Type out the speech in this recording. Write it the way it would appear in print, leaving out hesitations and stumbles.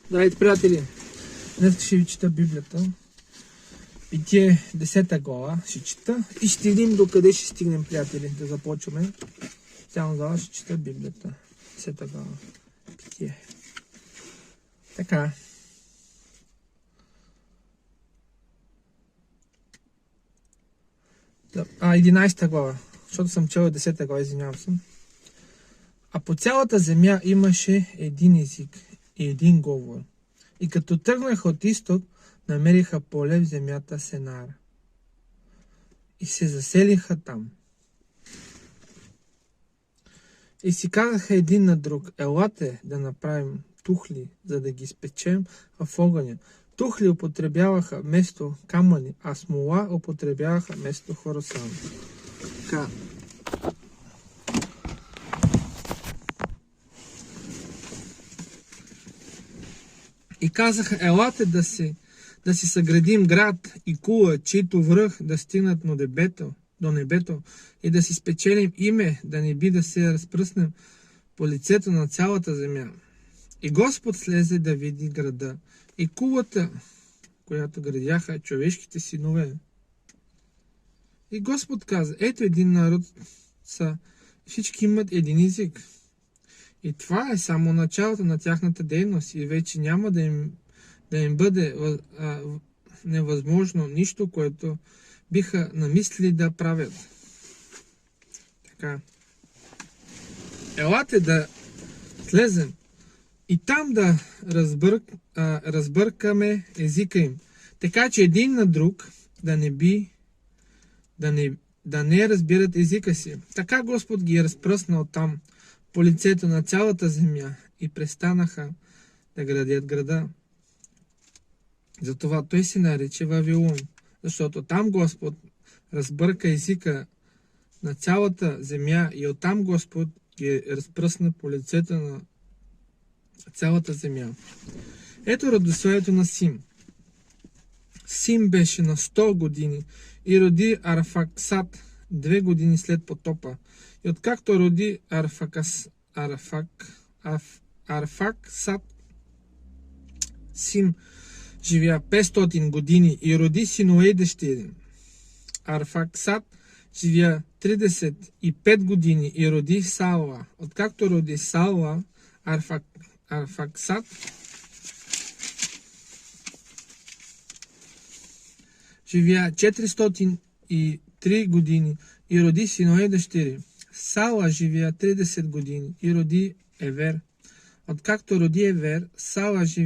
Здравейте, приятели! Днес ще ви чета Библията. Битие 10 глава ще чета и ще видим докъде ще стигнем, приятели, да започваме. Цяла глава ще чета Библията. 10 глава. Битие. Така. Да, 11 глава. Защото съм чел 10 глава, извинявам се. А по цялата земя имаше един език и един говор. И като тръгнаха от изток, намериха поле в земята Сенар. И се заселиха там. И си казаха един на друг: елате да направим тухли, за да ги спечем в огъня. Тухли употребяваха вместо камъни, а смола употребяваха вместо хоросан. Така. И казаха: елате да си съградим град и кула, чието връх да стигнат до небето и да си спечелим име, да не би да се разпръснем по лицето на цялата земя. И Господ слезе да види града и кулата, която градяха човешките синове. И Господ каза: ето един народ са, всички имат един език. И това е само началото на тяхната дейност и вече няма да им бъде невъзможно нищо, което биха намислили да правят. Така. Елате да слезем и там да разбъркаме езика им, така че един на друг да не разбират езика си. Така Господ ги е разпръснал там по лицето на цялата земя и престанаха да градят града. Затова той се нарича Вавилон, защото там Господ разбърка езика на цялата земя и оттам Господ ги разпръсна по лицето на цялата земя. Ето родословието на Сим. Сим беше на 100 години и роди Арфаксад 2 години след потопа. И откакто роди Арфаксад, Сим живя 500 години и роди синове и дъщери. Арфаксад живя 35 години и роди Салва. Откакто роди Салва, Арфаксад живя 403 години и роди синове и дъщери. Сала живя 30 години и роди Евер. Откакто роди Евер, Сала живя